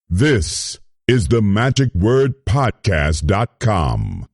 This is the magicwordpodcast.com.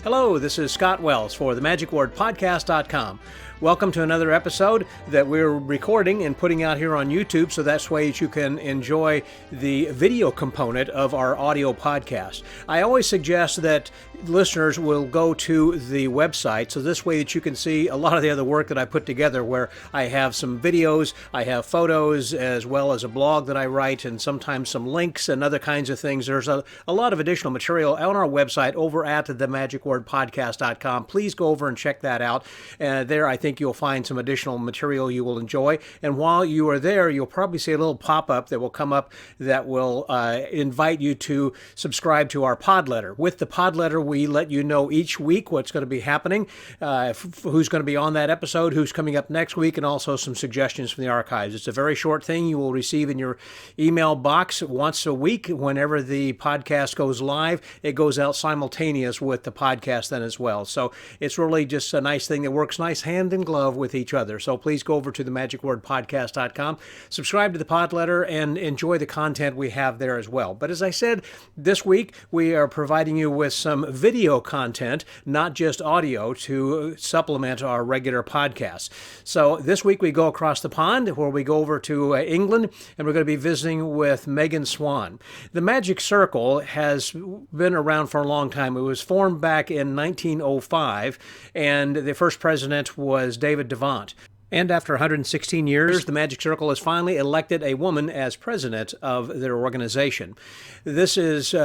Hello, this is Scott Wells for the magicwordpodcast.com. Welcome to another episode that we're recording and putting out here on YouTube, so that's way that you can enjoy the video component of our audio podcast. I always suggest that listeners will go to the website, so this way that you can see a lot of the other work that I put together, where I have some videos, I have photos, as well as a blog that I write, and sometimes some links and other kinds of things. There's a lot of additional material on our website over at themagicwordpodcast.com. Please go over and check that out. There, I think you'll find some additional material you will enjoy. And while you are there, you'll probably see a little pop-up that will come up that will invite you to subscribe to our pod letter. With the pod letter, we let you know each week what's going to be happening, who's going to be on that episode, who's coming up next week, and also some suggestions from the archives. It's a very short thing you will receive in your email box once a week. Whenever the podcast goes live, it goes out simultaneous with the podcast then as well. So it's really just a nice thing that works nice hand in glove with each other. So please go over to the magicwordpodcast.com, subscribe to the pod letter, and enjoy the content we have there as well. But as I said, this week we are providing you with some video content, not just audio, to supplement our regular podcasts. So this week we go across the pond, where we go over to England, and we're going to be visiting with Megan Swann. The Magic Circle has been around for a long time. It was formed back in 1905, and the first president was David Devant. And after 116 years, the Magic Circle has finally elected a woman as president of their organization. This is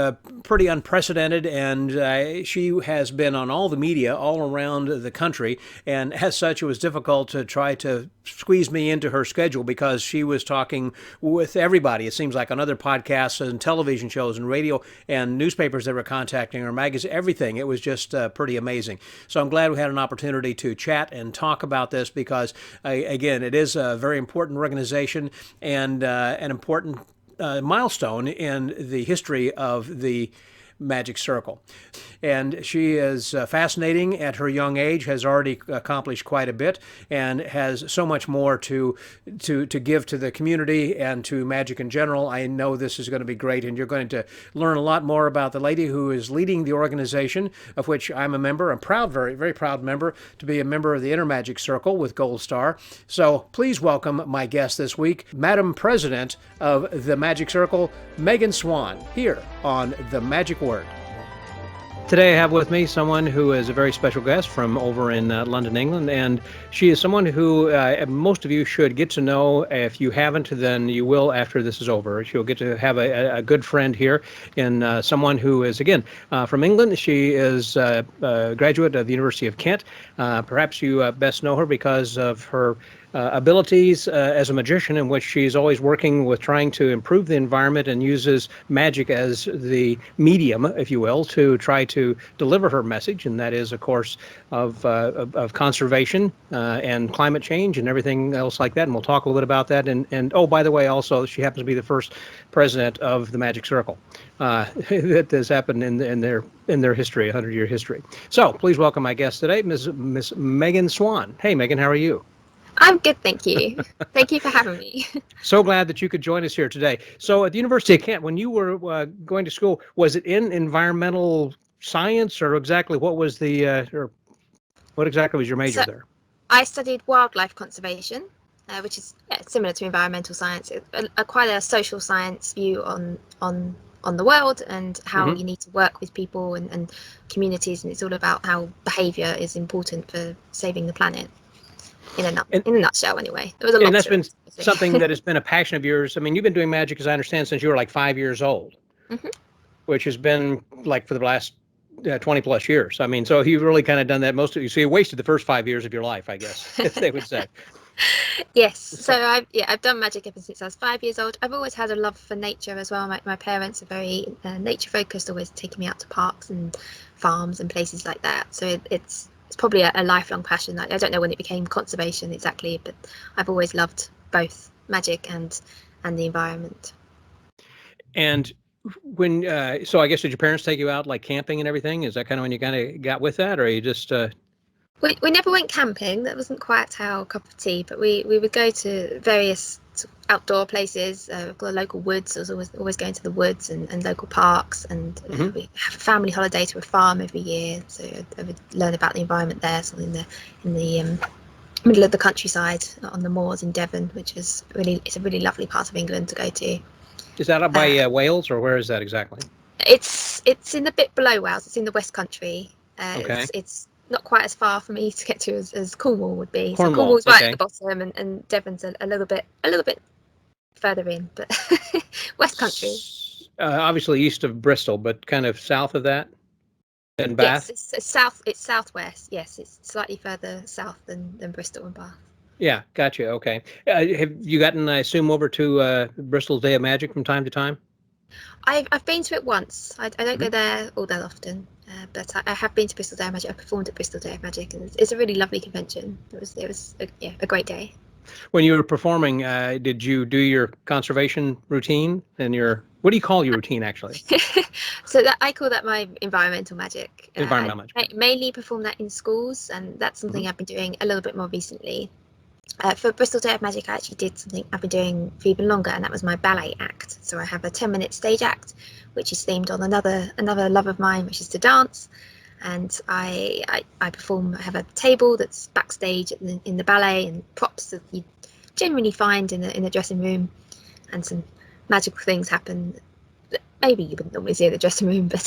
pretty unprecedented, and she has been on all the media all around the country, and as such, it was difficult to try to squeeze me into her schedule, because she was talking with everybody, it seems like, on other podcasts and television shows and radio and newspapers that were contacting her, magazines, everything. It was just pretty amazing. So I'm glad we had an opportunity to chat and talk about this, because again, it is a very important organization and an important milestone in the history of the Magic Circle. And she is fascinating at her young age, has already accomplished quite a bit, and has so much more to give to the community and to magic in general. I know this is going to be great, and you're going to learn a lot more about the lady who is leading the organization, of which I'm a member. I'm proud, very, very proud member, to be a member of the Inner Magic Circle with Gold Star. So please welcome my guest this week, Madam President of the Magic Circle, Megan Swann, here on The Magic Word. Today I have with me someone who is a very special guest from over in London, England, and she is someone who most of you should get to know. If you haven't, then you will after this is over. She'll get to have a good friend here in someone who is, again, from England. She is a graduate of the University of Kent. Perhaps you best know her because of her abilities as a magician, in which she's always working with trying to improve the environment and uses magic as the medium, if you will, to try to deliver her message, and that is, of course, of conservation and climate change and everything else like that. And we'll talk a little bit about that. And oh, by the way, also, she happens to be the first president of the Magic Circle. That has happened in their history, 100-year history. So please welcome my guest today, Miss Megan Swann. Hey, Megan, how are you? I'm good, thank you. Thank you for having me. So glad that you could join us here today. So at the University of Kent, when you were going to school, was it in environmental science, or exactly what was or what exactly was your major there? I studied wildlife conservation, which is similar to environmental science. Quite a social science view on the world and how you need to work with people and communities, and it's all about how behaviour is important for saving the planet. In a nutshell, anyway. There was a lot. And that's been something that has been a passion of yours. I mean, you've been doing magic, as I understand, since you were like 5 years old, which has been like for the last 20 plus years. I mean, so you've really kind of done that so you wasted the first 5 years of your life, I guess, if they would say. Yes. So I've done magic ever since I was 5 years old. I've always had a love for nature as well. My parents are very nature focused, always taking me out to parks and farms and places like that. So it's probably a lifelong passion. I don't know when it became conservation exactly, but I've always loved both magic and the environment. And When so I guess did your parents take you out like camping and everything? Is that kind of when you kind of got with that, or you just We never went camping. That wasn't quite our cup of tea. But we would go to various sort of outdoor places. We've got local woods. I was always going to the woods and local parks. And Mhm. we have a family holiday to a farm every year. So I would learn about the environment there. So in the middle of the countryside on the moors in Devon, which is it's a really lovely part of England to go to. Is that up Uh, by Wales, or where is that exactly? it's in the bit below Wales. It's in the West Country. Okay. It's not quite as far for me to get to as Cornwall would be. So Cornwall. Cornwall's right at Okay. the bottom, and Devon's a little bit further in, but West Country. Obviously east of Bristol, but kind of south of that, and Yes, Bath. it's south. It's southwest. Yes, it's slightly further south than Bristol and Bath. Yeah, gotcha. Okay. Have you gotten, I assume, over to Bristol's Day of Magic from time to time? I've been to it once. I don't Mhm. go there all that often, but I have been to Bristol Day of Magic. I performed at Bristol Day of Magic, and it's a really lovely convention. It was a great day. When you were performing, did you do your conservation routine and your, what do you call your routine actually? So that I call that my environmental magic. Environmental management. Mainly perform that in schools, and that's Hmm. something I've been doing a little bit more recently. For Bristol Day of Magic, I actually did something I've been doing for even longer, and that was my ballet act. So I have a 10-minute stage act, which is themed on another love of mine, which is to dance. And I perform. I have a table that's backstage in the ballet, and props that you generally find in the dressing room, and some magical things happen. Maybe you wouldn't normally see in the dressing room, but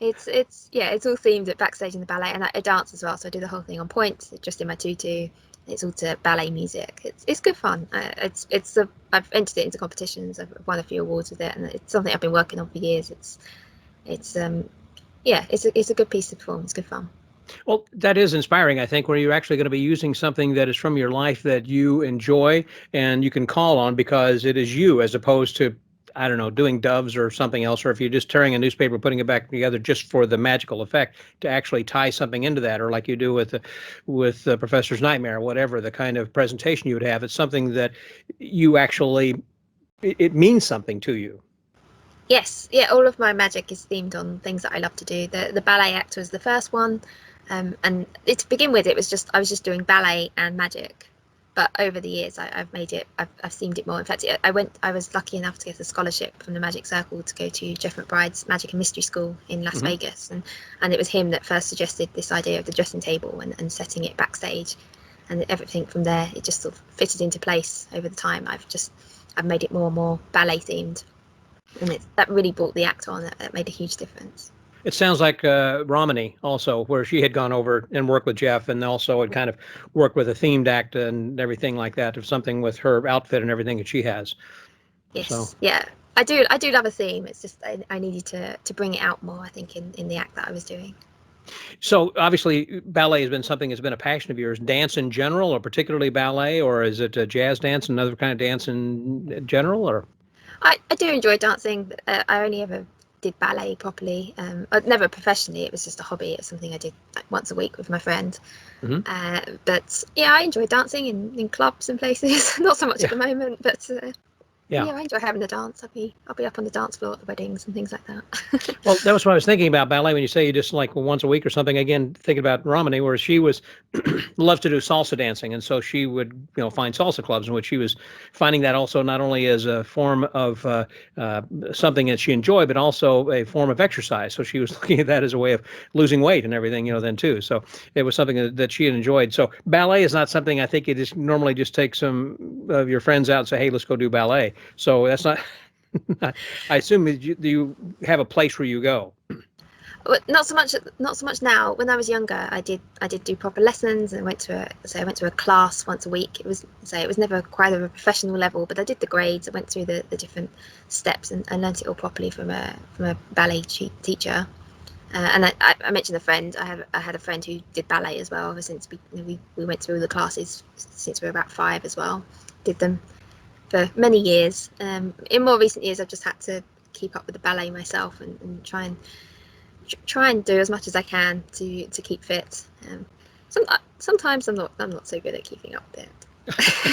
it's all themed at backstage in the ballet, and I dance as well. So I do the whole thing on point, just in my tutu. It's all to ballet music. It's good fun. I've entered it into competitions. I've won a few awards with it, and it's something I've been working on for years. It's yeah, it's a good piece to perform. It's good fun. Well, that is inspiring, I think, where you're actually going to be using something that is from your life that you enjoy and you can call on because it is you, as opposed to, I don't know, doing doves or something else, or if you're just tearing a newspaper, putting it back together just for the magical effect, to actually tie something into that, or like you do with the Professor's Nightmare, whatever the kind of presentation you would have. It's something that you actually, it means something to you. Yes, yeah, all of my magic is themed on things that I love to do. The ballet act was the first one, and to begin with, I was just doing ballet and magic. But over the years, I've made it. I've themed it more. In fact, I was lucky enough to get a scholarship from the Magic Circle to go to Jeff McBride's Magic and Mystery School in Las Hmm. Vegas, and it was him that first suggested this idea of the dressing table and setting it backstage, and everything from there it just sort of fitted into place over the time. I've made it more and more ballet themed, and that really brought the act on. That made a huge difference. It sounds like Romany also, where she had gone over and worked with Jeff, and also had kind of worked with a themed act and everything like that, of something with her outfit and everything that she has. So, Yes, yeah, I do love a theme. It's just I needed to bring it out more, I think, in the act that I was doing. so obviously, ballet has been something that's been a passion of yours. Dance in general, or particularly ballet, or is it jazz dance, another kind of dance in general, or? I do enjoy dancing. I only ever did ballet properly. Never professionally. It was just a hobby. It was something I did like once a week with my friend. Mhm. But yeah, I enjoy dancing in clubs and places. Not so much at Yeah, the moment, but yeah. yeah, I enjoy having a dance. I'll be up on the dance floor at the weddings and things like that. Well, that was what I was thinking about ballet when you say you just like once a week or something. Again, thinking about Romany, where she was loves to do salsa dancing, and so she would find salsa clubs in which she was finding that also not only as a form of something that she enjoyed, but also a form of exercise. So she was looking at that as a way of losing weight and everything, then too. So it was something that she had enjoyed. So ballet is not something I think you just normally just take some of your friends out and say, hey, let's go do ballet. So that's not. I assume that you have a place where you go. Well, not so much now. When I was younger, I did do proper lessons and I went to a class once a week. It was never quite at a professional level, but I did the grades. I went through the different steps and learnt it all properly from a ballet teacher. And I mentioned a friend. I had a friend who did ballet as well. Ever since we went through the classes since we were about 5 as well. Did them for many years. In more recent years, I've just had to keep up with the ballet myself and try and do as much as I can to keep fit. Sometimes I'm not so good at keeping up with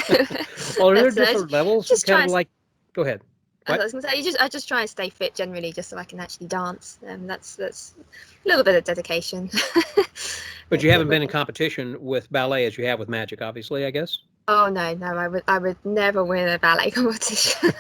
it. Well, are there But different levels? just Kind try of and like, go ahead. I was gonna say, I just try and stay fit generally, just so I can actually dance. That's a little bit of dedication. But you haven't been in competition with ballet as you have with magic, obviously, I guess. Oh no, I would never win a ballet competition.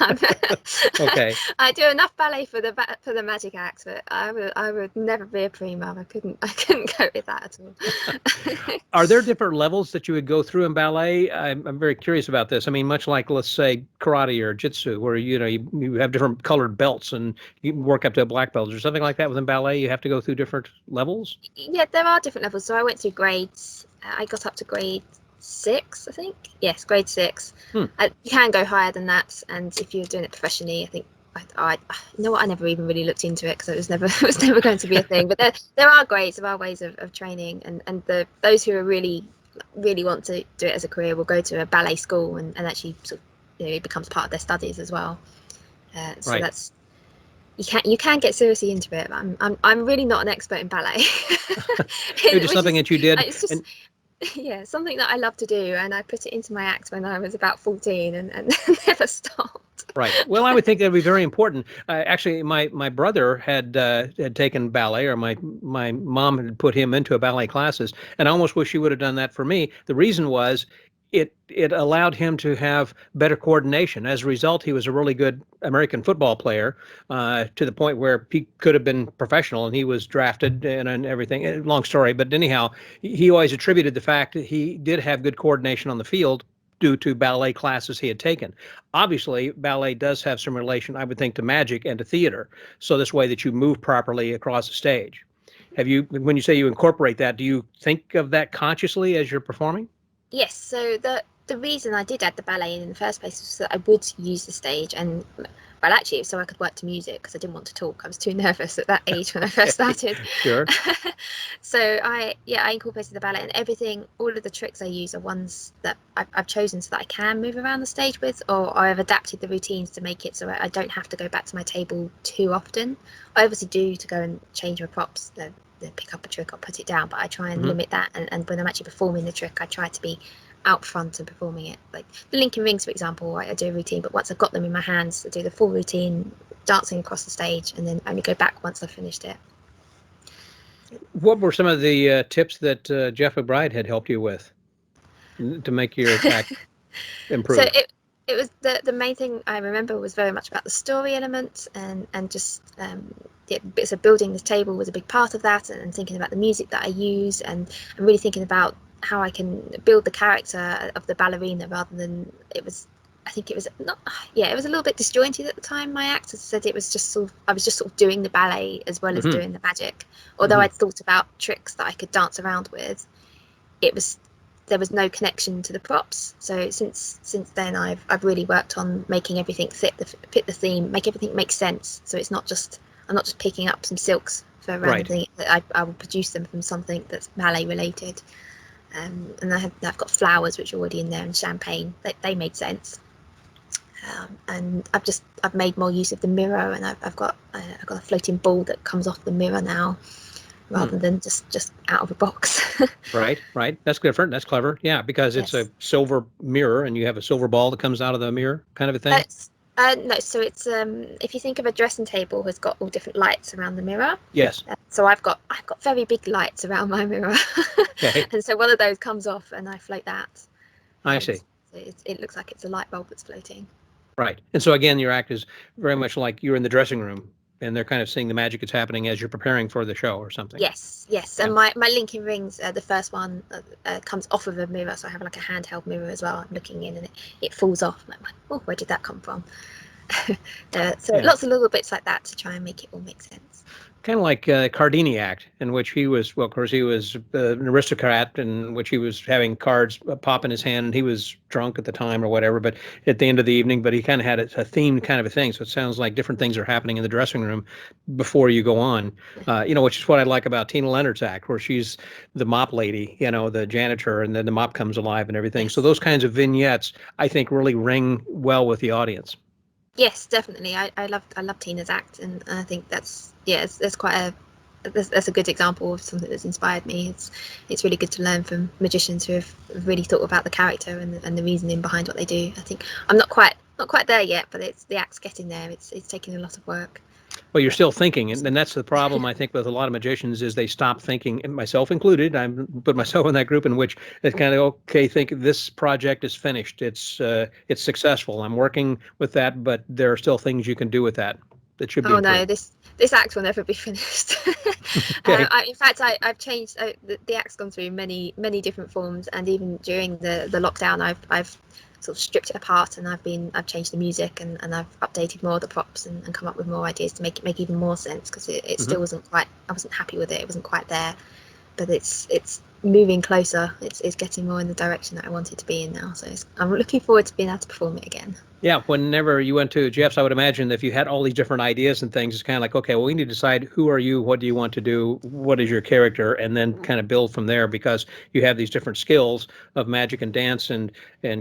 Okay. I do enough ballet for the magic act, but I would never be a prima. I couldn't go with that at all. Are there different levels that you would go through in ballet? I'm very curious about this. I mean, much like, let's say, karate or jitsu, where you have different colored belts and you work up to a black belt or something like that. Within ballet, you have to go through different levels. Yeah, there are different levels. So I went through grades. I got up to grade 6, I think. Yes, grade 6. You can go higher than that, and if you're doing it professionally, I think I you know what, I never even really looked into it because it was never going to be a thing. But there are grades, there are ways of training, and those who are really want to do it as a career will go to a ballet school and actually sort of, it becomes part of their studies as well. So right. That's you can get seriously into it. I'm really not an expert in ballet. It was something that you did. It's just, yeah, something that I love to do, and I put it into my act when I was about 14 and never stopped. Right. Well, I would think that would be very important. Actually, my brother had taken ballet, or my mom had put him into a ballet classes, and I almost wish she would have done that for me. The reason was it allowed him to have better coordination. As a result, he was a really good American football player, to the point where he could have been professional, and he was drafted and everything. Long story, but anyhow, he always attributed the fact that he did have good coordination on the field due to ballet classes he had taken. Obviously, ballet does have some relation, I would think, to magic and to theater. So this way that you move properly across the stage. Have you, when you say you incorporate that, do you think of that consciously as you're performing? Yes, so the reason I did add the ballet in the first place was that I would use the stage, and well, actually, so I could work to music, because I didn't want to talk. I was too nervous at that age when I first started. Sure. So I incorporated the ballet, and everything, all of the tricks I use are ones that I've chosen so that I can move around the stage with, or I've adapted the routines to make it so I don't have to go back to my table too often. I obviously do to go and change my props, pick up a trick or put it down, but I try and limit that, and when I'm actually performing the trick, I try to be out front and performing it. Like the linking rings, for example, I do a routine, but once I've got them in my hands, I do the full routine, dancing across the stage, and then only go back once I've finished it. What were some of the tips that Jeff McBride had helped you with to make your act improve? So it was the main thing I remember was very much about the story element, and just bits of building the table was a big part of that, and thinking about the music that I use, and really thinking about how I can build the character of the ballerina rather than it was a little bit disjointed at the time. My act, as I said, it was just I was just sort of doing the ballet as well as doing the magic. Although I'd thought about tricks that I could dance around with, there was no connection to the props. So since then I've really worked on making everything fit the theme, make everything make sense. So I'm not just picking up some silks for a random thing. I will produce them from something that's ballet related. And I've got flowers which are already in there, and champagne. They made sense. And I've made more use of the mirror, and I've got a floating ball that comes off the mirror now, rather than just out of a box. Right. That's different. That's clever. Yeah, because it's a silver mirror, and you have a silver ball that comes out of the mirror, kind of a thing. No, so it's if you think of a dressing table, has got all different lights around the mirror. Yes. So I've got very big lights around my mirror, okay. And so one of those comes off, and I float that. I see. So it looks like it's a light bulb that's floating. Right, and so again, your act is very much like you're in the dressing room, and they're kind of seeing the magic that's happening as you're preparing for the show or something. Yes. Yeah. And my linking rings, the first one comes off of a mirror, so I have like a handheld mirror as well. I'm looking in, and it falls off. I'm like, oh, where did that come from? Lots of little bits like that to try and make it all make sense. Kind of like Cardini act, in which he was, well, of course, he was an aristocrat, in which he was having cards pop in his hand, and he was drunk at the time or whatever, but at the end of the evening, but he kind of had a themed kind of a thing. So it sounds like different things are happening in the dressing room before you go on, which is what I like about Tina Leonard's act, where she's the mop lady, the janitor, and then the mop comes alive and everything. So those kinds of vignettes, I think, really ring well with the audience. Yes, definitely. I love Tina's act, and I think that's a good example of something that's inspired me. It's really good to learn from magicians who have really thought about the character and the reasoning behind what they do. I think I'm not quite not quite there yet, but the act's getting there. It's taking a lot of work. Well, you're still thinking, and that's the problem, I think, with a lot of magicians is they stop thinking, and myself included. I put myself in that group in which it's kind of, okay, think this project is finished. It's successful. I'm working with that, but there are still things you can do with that should be Oh improved. no, this act will never be finished. Okay. In fact, I've changed. The act's gone through many different forms, and even during the lockdown, I've sort of stripped it apart, and I've changed the music, and I've updated more of the props, and come up with more ideas to make it make even more sense, because it still wasn't quite. I wasn't happy with it. It wasn't quite there, but it's moving closer. It's getting more in the direction that I wanted to be in now. So I'm looking forward to being able to perform it again. Yeah, whenever you went to Jeff's, I would imagine that if you had all these different ideas and things, it's kind of like, okay, well, we need to decide who are you, what do you want to do, what is your character, and then kind of build from there, because you have these different skills of magic and dance and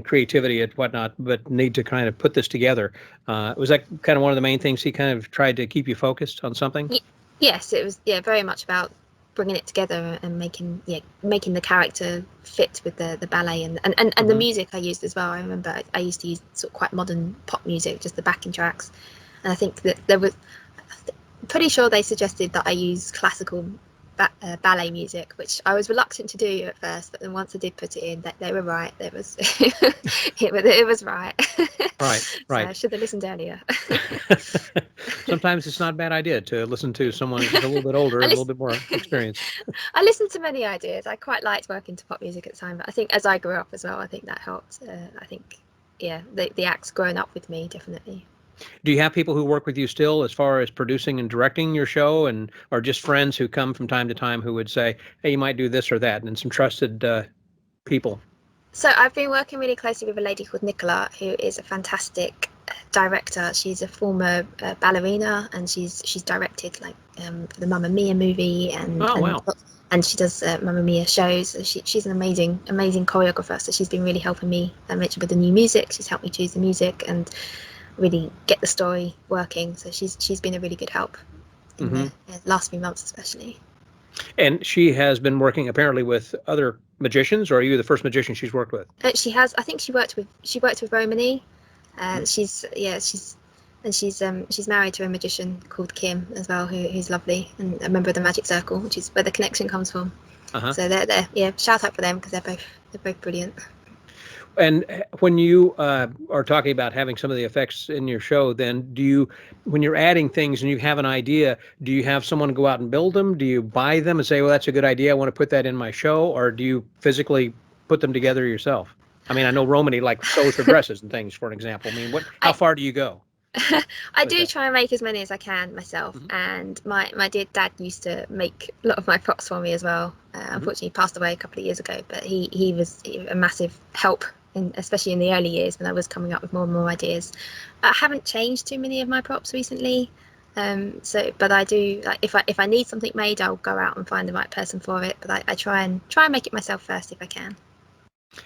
creativity and whatnot, but need to kind of put this together. Was that kind of one of the main things he kind of tried to keep you focused on something? Yes, it was. Yeah, very much about bringing it together and making the character fit with the ballet and the music I used as well. I remember I used to use sort of quite modern pop music, just the backing tracks, and I think that I'm pretty sure they suggested that I use classical ballet music, which I was reluctant to do at first, but then once I did put it in, that they were right. It was it was right. Right. So I should have listened earlier. Sometimes it's not a bad idea to listen to someone who's a little bit older, a little bit more experienced. I listened to many ideas. I quite liked working to pop music at the time, but I think as I grew up as well, I think that helped. I think, the act's grown up with me, definitely. Do you have people who work with you still as far as producing and directing your show, or just friends who come from time to time who would say, hey, you might do this or that, and some trusted people? So I've been working really closely with a lady called Nicola, who is a fantastic director. She's a former ballerina, and she's directed like the Mamma Mia movie, and wow. And she does Mamma Mia shows. So she's an amazing choreographer. So she's been really helping me, with the new music. She's helped me choose the music and really get the story working. So she's been a really good help in the last few months, especially. And she has been working apparently with other magicians, or are you the first magician she's worked with? She has. I think she worked with Romany. She's married to a magician called Kim as well, who's lovely, and a member of the Magic Circle, which is where the connection comes from. So they're shout out for them, because they're both brilliant. And when you are talking about having some of the effects in your show, then when you're adding things and you have an idea, do you have someone go out and build them? Do you buy them and say, well, that's a good idea, I want to put that in my show? Or do you physically put them together yourself? I mean, I know Romany like sews her dresses and things, for an example. I mean, how far do you go? I do try and make as many as I can myself, and my dear dad used to make a lot of my props for me as well. Unfortunately, he passed away a couple of years ago, but he was a massive help, especially in the early years when I was coming up with more and more ideas. I haven't changed too many of my props recently, but I do, like, if I need something made, I'll go out and find the right person for it. But I try and make it myself first if I can.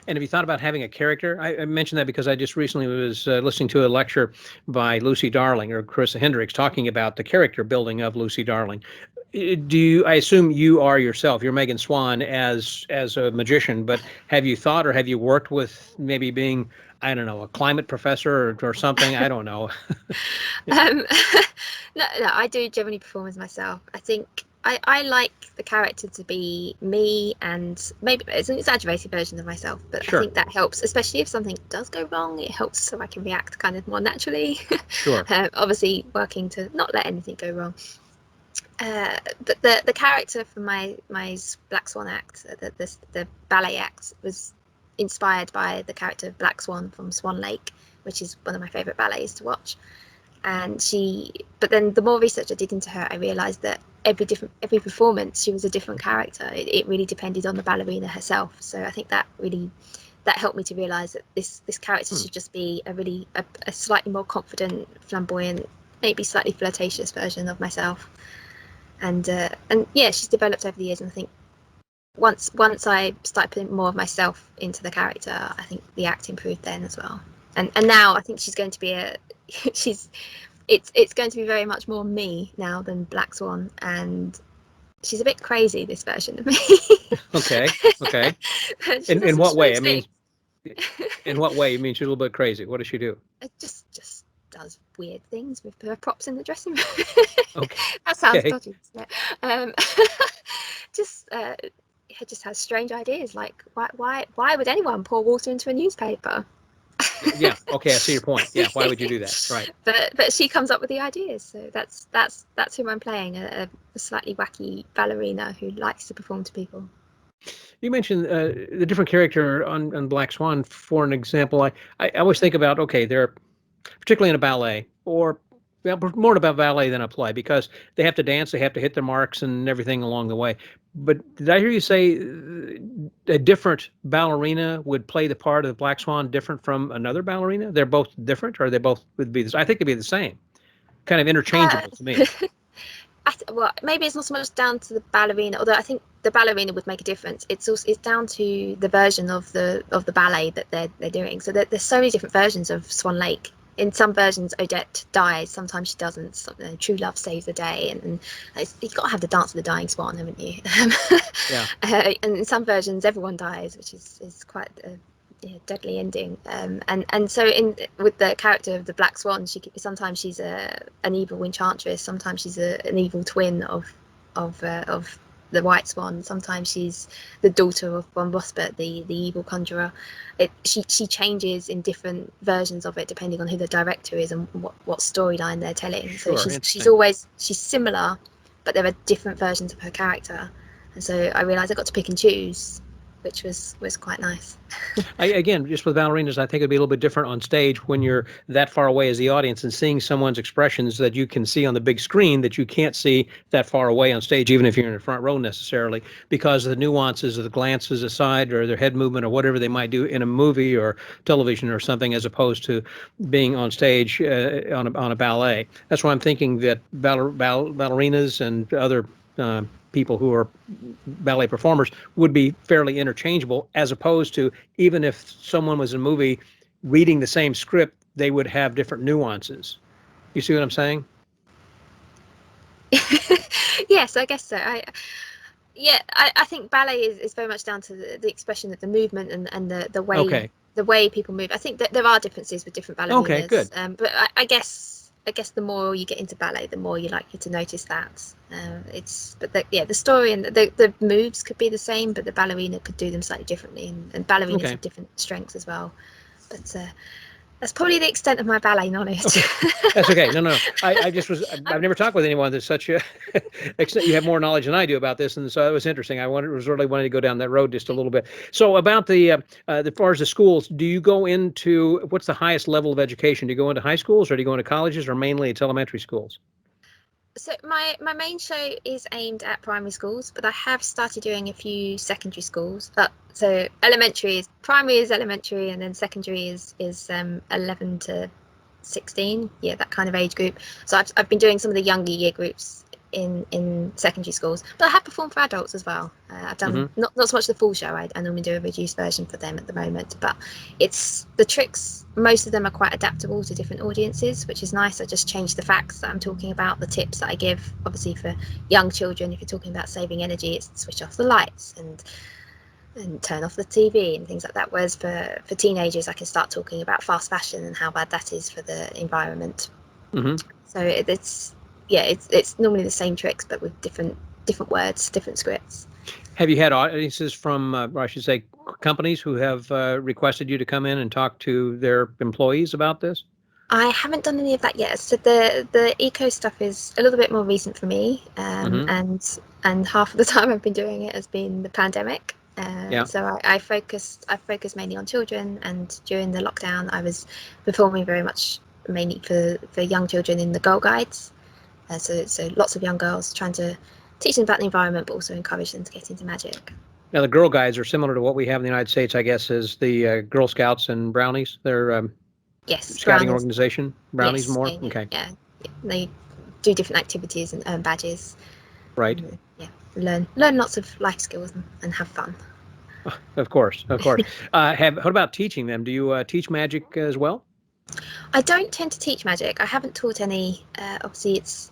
And have you thought about having a character? I mentioned that because I just recently was listening to a lecture by Lucy Darling or Carissa Hendricks talking about the character building of Lucy Darling. I assume you are yourself, you're Megan Swann as a magician, but have you thought or have you worked with maybe being, I don't know, a climate professor or something? I don't know. No, I do generally perform as myself. I think I like the character to be me, and maybe it's an exaggerated version of myself, but Sure. I think that helps, especially if something does go wrong. It helps so I can react kind of more naturally. Sure. Obviously working to not let anything go wrong. But the character from my Black Swan act, the Ballet Act, was inspired by the character of Black Swan from Swan Lake, which is one of my favourite ballets to watch. But then the more research I did into her, I realised that every performance she was a different character. It really depended on the ballerina herself. So I think that helped me to realise that this character should just be a slightly more confident, flamboyant, maybe slightly flirtatious version of myself. And she's developed over the years, and I think once I started putting more of myself into the character, I think the act improved then as well. And now I think she's going to be it's going to be very much more me now than Black Swan, and she's a bit crazy, this version of me. Okay. In what way? I mean, In what way? You mean she's a little bit crazy? What does she do? It just does weird things with her props in the dressing room. Okay. That sounds dodgy, doesn't it? Just it just has strange ideas. Like why would anyone pour water into a newspaper? Yeah. Okay. I see your point. Yeah. Why would you do that? Right. But she comes up with the ideas. So that's who I'm playing, a slightly wacky ballerina who likes to perform to people. You mentioned the different character on Black Swan. For an example, I always think about, okay, they're particularly in a ballet, or well, more about ballet than a play, because they have to dance, they have to hit their marks and everything along the way. But did I hear you say a different ballerina would play the part of the Black Swan different from another ballerina? They're both different, or they both would be I think they'd be the same, kind of interchangeable to me. Well, maybe it's not so much down to the ballerina, although I think the ballerina would make a difference. It's down to the version of the ballet that they're doing. So there's so many different versions of Swan Lake. In some versions, Odette dies. Sometimes she doesn't. True love saves the day, and you've got to have the dance of the dying swan, haven't you? Yeah. And in some versions, everyone dies, which is quite a deadly ending. And so with the character of the Black Swan, sometimes she's an evil enchantress. Sometimes she's an evil twin of the White Swan. Sometimes she's the daughter of Von Bospert, the evil conjurer. She changes in different versions of it depending on who the director is and what storyline they're telling. Sure, so she's similar, but there are different versions of her character. And so I realised I got to pick and choose, which was quite nice. Again, just with ballerinas, I think it'd be a little bit different on stage when you're that far away as the audience and seeing someone's expressions that you can see on the big screen that you can't see that far away on stage, even if you're in the front row necessarily, because of the nuances of the glances aside or their head movement or whatever they might do in a movie or television or something, as opposed to being on stage on a ballet. That's why I'm thinking that ballerinas and other people who are ballet performers would be fairly interchangeable, as opposed to even if someone was in a movie reading the same script, they would have different nuances. You see what I'm saying? Yes, I guess so. I think ballet is very much down to the expression of the movement and the way the way people move. I think that there are differences with different ballerinas. Okay, good. But I guess the more you get into ballet, the more you're likely to notice that. The story and the moves could be the same, but the ballerina could do them slightly differently, and ballerinas have different strengths as well. But that's probably the extent of my ballet knowledge. Okay. That's okay. No. I've never talked with anyone that's such a extent. You have more knowledge than I do about this, and so it was interesting. Was really wanting to go down that road just a little bit. So about as far as the schools, do you go into, what's the highest level of education? Do you go into high schools, or do you go into colleges, or mainly it's elementary schools? So my main show is aimed at primary schools, but I have started doing a few secondary schools. So primary is elementary, and then secondary is 11 to 16, that kind of age group. So I've been doing some of the younger year groups in secondary schools, but I have performed for adults as well. I've done not so much the full show. I normally do a reduced version for them at the moment, but it's the tricks. Most of them are quite adaptable to different audiences, which is nice. I just change the facts that I'm talking about, the tips that I give. Obviously for young children, if you're talking about saving energy, it's switch off the lights and turn off the TV and things like that. Whereas for teenagers, I can start talking about fast fashion and how bad that is for the environment. So it's normally the same tricks, but with different words, different scripts. Have you had audiences from, or I should say, companies who have requested you to come in and talk to their employees about this? I haven't done any of that yet. So the eco stuff is a little bit more recent for me, and half of the time I've been doing it has been the pandemic. So I focused mainly on children, and during the lockdown I was performing very much mainly for young children in the Girl Guides. So lots of young girls, trying to teach them about the environment, but also encourage them to get into magic. Now, the Girl Guides are similar to what we have in the United States, I guess, as the Girl Scouts and Brownies. They're scouting organization. Brownies more? Okay. Yeah. They do different activities and earn badges. Right. And, learn lots of life skills and have fun. Of course. What about teaching them? Do you teach magic as well? I don't tend to teach magic. I haven't taught any. Obviously, it's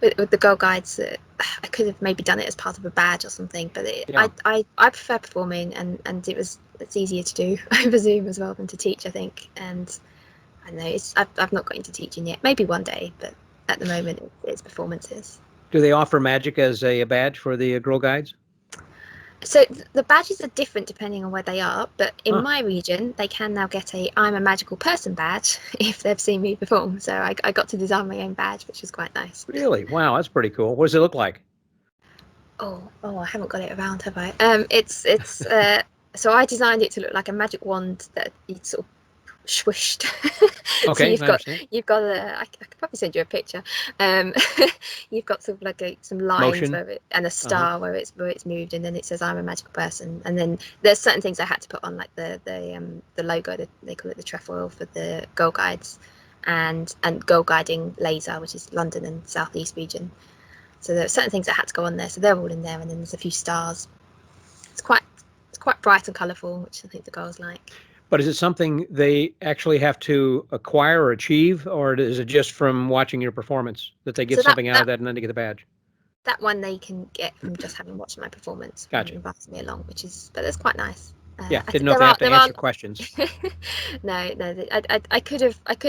with the Girl Guides. I could have maybe done it as part of a badge or something, but I prefer performing, and it was it's easier to do over Zoom as well than to teach, I think. And I know I've not got into teaching yet. Maybe one day, but at the moment it's performances. Do they offer magic as a badge for the Girl Guides? So the badges are different depending on where they are, but in my region, they can now get a "I'm a magical person" badge if they've seen me perform. So I got to design my own badge, which was quite nice. Really? Wow, that's pretty cool. What does it look like? Oh, I haven't got it around, have I? It's so I designed it to look like a magic wand that you'd sort of swished. Okay, So you've got I could probably send you a picture. You've got sort of like some lines Motion. where and a star where it's moved, and then it says "I'm a magical person." And then there's certain things I had to put on, like the logo. They call it the trefoil for the Girl Guides, and Girl Guiding Laser, which is London and South East region. So there are certain things that had to go on there, so they're all in there, and then there's a few stars. It's quite bright and colourful, which I think the girls like. But is it something they actually have to acquire or achieve, or is it just from watching your performance that they get something out of that and then they get the badge? That one they can get from just having watched my performance. Gotcha. And inviting me along, but that's quite nice. Didn't know if they have to answer questions. No, I could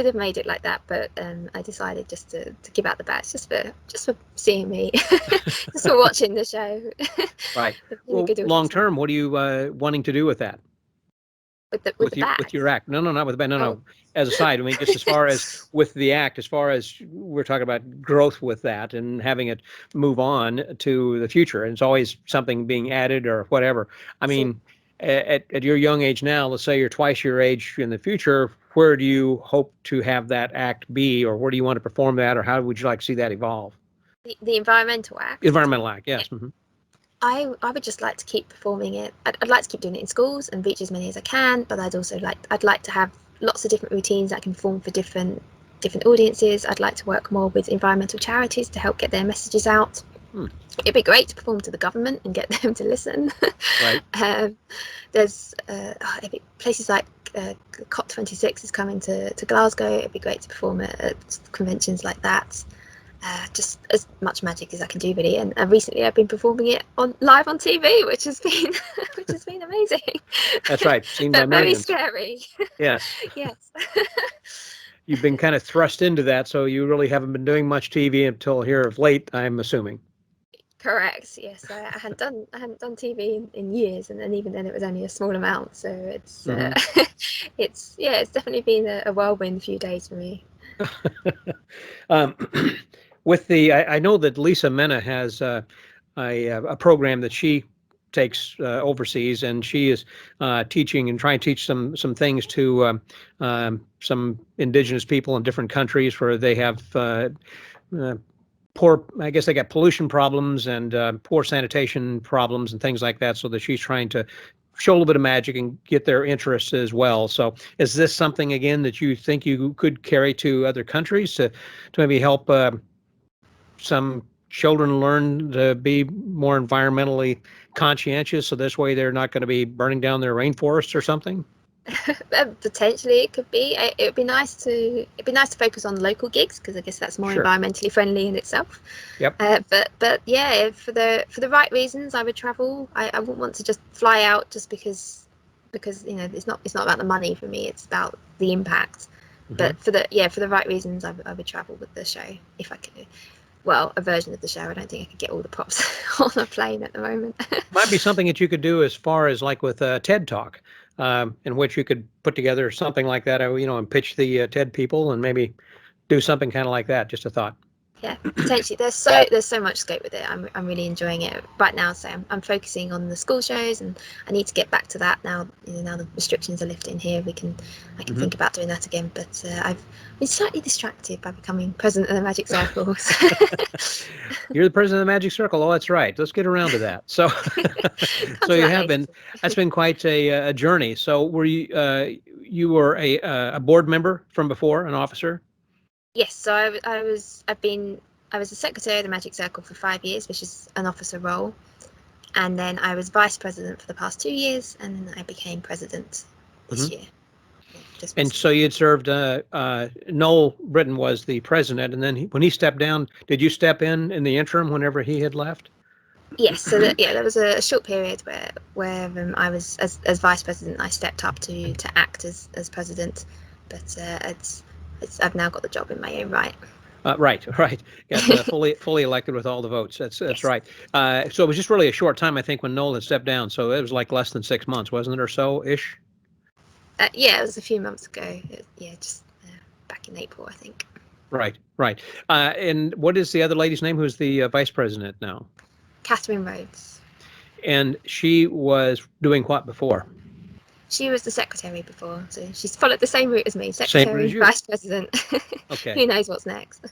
have made it like that, but I decided just to give out the badge just for seeing me, just for watching the show. Right. Well, long term, what are you wanting to do with that? With your act? No, not with the band. No, Oh. no. As a side, I mean, just as far as with the act, as far as we're talking about growth with that and having it move on to the future, and it's always something being added or whatever. I mean, at your young age now, let's say you're twice your age in the future, where do you hope to have that act be, or where do you want to perform that, or how would you like to see that evolve? The environmental act. Environmental act, yes. Yeah. Mm-hmm. I would just like to keep performing it. I'd like to keep doing it in schools and reach as many as I can, but I'd like to have lots of different routines that I can perform for different audiences. I'd like to work more with environmental charities to help get their messages out. It'd be great to perform to the government and get them to listen. Right. There's places like COP26 is coming to Glasgow. It'd be great to perform at conventions like that. Just as much magic as I can do, really. And recently I've been performing it live on TV, which has been amazing. That's right. Seen but by very millions. Scary. Yes. Yes. You've been kind of thrust into that, so you really haven't been doing much TV until here of late, I'm assuming. Correct. Yes, I hadn't done TV in years, and then even then it was only a small amount. So it's it's definitely been a whirlwind few days for me. With I know that Lisa Mena has a program that she takes overseas, and she is teaching and trying to teach some things to some indigenous people in different countries where they have poor, I guess they got pollution problems and poor sanitation problems and things like that, so that she's trying to show a little bit of magic and get their interest as well. So is this something, again, that you think you could carry to other countries to maybe help some children learn to be more environmentally conscientious, so this way they're not going to be burning down their rainforests or something? Potentially it could be. It'd be nice to focus on local gigs, because I guess that's more environmentally friendly in itself. Yep. But yeah, for the right reasons, I would travel. I wouldn't want to just fly out just because it's not about the money for me. It's about the impact. But for the right reasons, I would travel with the show if I could. Well, a version of the show. I don't think I could get all the props on a plane at the moment. Might be something that you could do as far as like with TED Talk. In which you could put together something like that, and pitch the TED people and maybe do something kind of like that. Just a thought. Yeah, potentially. There's so much scope with it. I'm really enjoying it right now. So I'm focusing on the school shows, and I need to get back to that now. Now the restrictions are lifting here, I can think about doing that again. But I've been slightly distracted by becoming president of the Magic Circle. You're the president of the Magic Circle. Oh, that's right. Let's get around to that. So, so you have been. That's been quite a journey. So, were you were a board member from before, an officer? Yes, so I was the secretary of the Magic Circle for 5 years, which is an officer role, and then I was vice president for the past 2 years, and then I became president this year. And so you had served. Knowles-Bacon was the president, and then when he stepped down, did you step in the interim whenever he had left? Yes, so there was a short period where I was as vice president. I stepped up to act as president, but I've now got the job in my own right. Right, right. Got fully elected with all the votes. That's Yes. right. So it was just really a short time, I think, when Noel had stepped down. So it was like less than 6 months, wasn't it, or so ish? Yeah, it was a few months ago. Just back in April, I think. Right, right. And what is the other lady's name who's the vice president now? Catherine Rhodes. And she was doing what before? She was the secretary before, so she's followed the same route as me: Same route secretary, as you. vice president. Okay. Who knows what's next?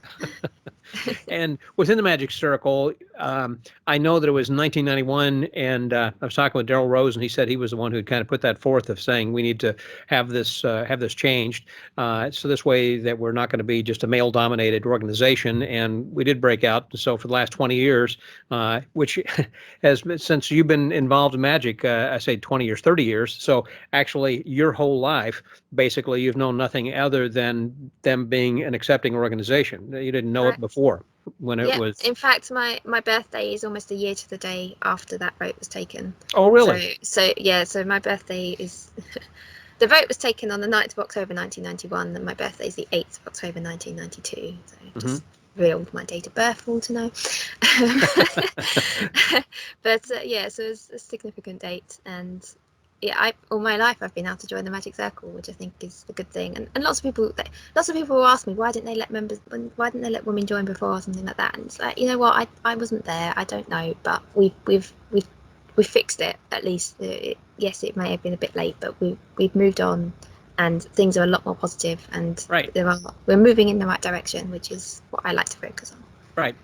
And within the Magic Circle, I know that it was 1991, and I was talking with Daryl Rose, and he said he was the one who kind of put that forth of saying we need to have this changed, so this way that we're not going to be just a male-dominated organization. And we did break out. So for the last 20 years, which has been, since you've been involved in Magic, I say 20 years, 30 years. So actually, your whole life, basically, you've known nothing other than them being an accepting organization. You didn't know it Correct. before when it Yeah. was. In fact, my birthday is almost a year to the day after that vote was taken. Oh, really? So my birthday is the vote was taken on the 9th of October 1991, and my birthday is the 8th of October 1992. So just revealed my date of birth for all to know. But yeah, so it's a significant date, and yeah, all my life I've been able to join the Magic Circle, which I think is a good thing. And lots of people will ask me, why didn't they let women join before, or something like that. And it's like, you know what, I wasn't there, I don't know, but we've fixed it, at least. Yes, it may have been a bit late, but we've moved on, and things are a lot more positive, and Right. we're moving in the right direction, which is what I like to focus on. Right.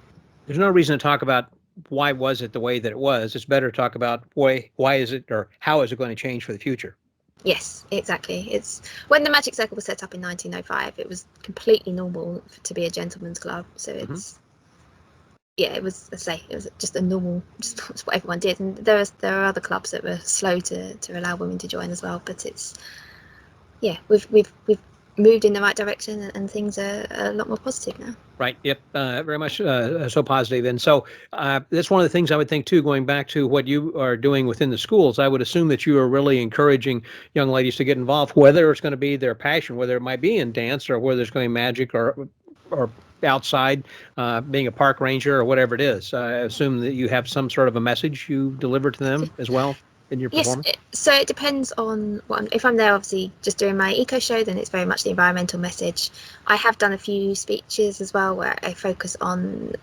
There's no reason to talk about why was it the way that it was. It's better to talk about why is it, or how is it going to change for the future. Yes, exactly. It's when the Magic Circle was set up in 1905, it was completely normal to be a gentleman's club. So it's yeah, it was, I say, it was just a normal, just what everyone did. And there are other clubs that were slow to allow women to join as well. But it's we've moved in the right direction, and things are a lot more positive now. Right. Yep. Very much so positive. And so that's one of the things I would think, too, going back to what you are doing within the schools. I would assume that you are really encouraging young ladies to get involved, whether it's going to be their passion, whether it might be in dance, or whether it's going to be magic, or outside, being a park ranger, or whatever it is. I assume that you have some sort of a message you deliver to them as well in your Yes, performance. so it depends on if I'm there, obviously, just doing my eco show, then it's very much the environmental message. I have done a few speeches as well where I focus on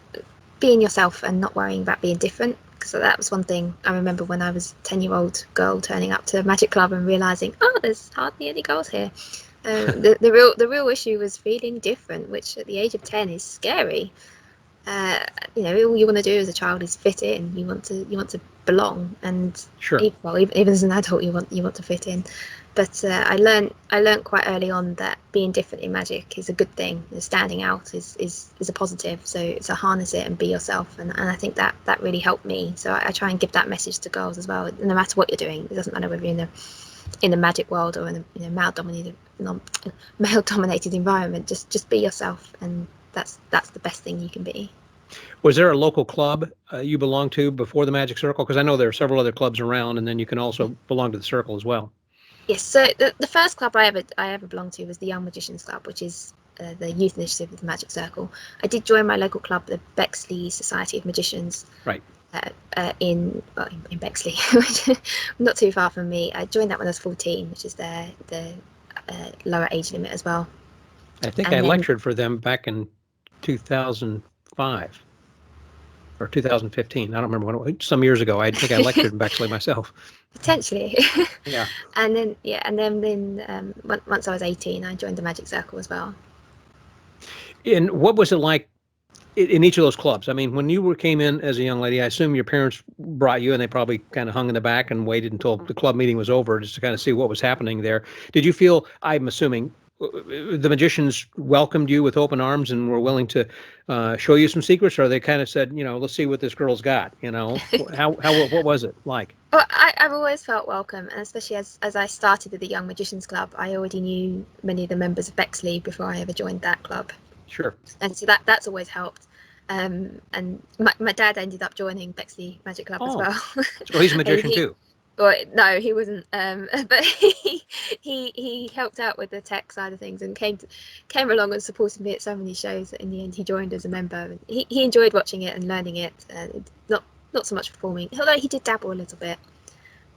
being yourself and not worrying about being different, because that was one thing I remember when I was a 10-year-old girl turning up to a Magic Club and realizing, oh, there's hardly any girls here. The real issue was feeling different, which at the age of 10 is scary. All you want to do as a child is fit in. You want to belong, and Sure. even as an adult, you want to fit in. But I learned quite early on that being different in Magic is a good thing. Standing out is a positive. So harness it and be yourself, and I think that really helped me. So I try and give that message to girls as well. No matter what you're doing, it doesn't matter whether you're in the Magic world or in a male dominated environment. Just be yourself, and that's the best thing you can be. Was there a local club you belonged to before the Magic Circle? Because I know there are several other clubs around, and then you can also belong to the Circle as well. Yes, so the first club I ever belonged to was the Young Magicians Club, which is the youth initiative of the Magic Circle. I did join my local club, the Bexley Society of Magicians. Right. In Bexley, not too far from me. I joined that when I was 14, which is the lower age limit as well. I think I lectured for them back in 2005 or 2015. I don't remember when it was. Some years ago. I think I lectured in Bexley myself. Potentially. Yeah. And then once I was 18, I joined the Magic Circle as well. And what was it like in each of those clubs? I mean, when you came in as a young lady, I assume your parents brought you, and they probably kind of hung in the back and waited until the club meeting was over just to kind of see what was happening there. Did you feel, I'm assuming, the magicians welcomed you with open arms and were willing to show you some secrets, or they kind of said, let's see what this girl's got, what was it like? Well, I've always felt welcome, and especially as I started at the Young Magicians Club, I already knew many of the members of Bexley before I ever joined that club. Sure. And so that's always helped. And my dad ended up joining Bexley Magic Club as well. So he's a magician too. Well, no, he wasn't. But he helped out with the tech side of things and came along and supported me at so many shows that in the end he joined as a member. And he enjoyed watching it and learning it. Not so much performing, although he did dabble a little bit.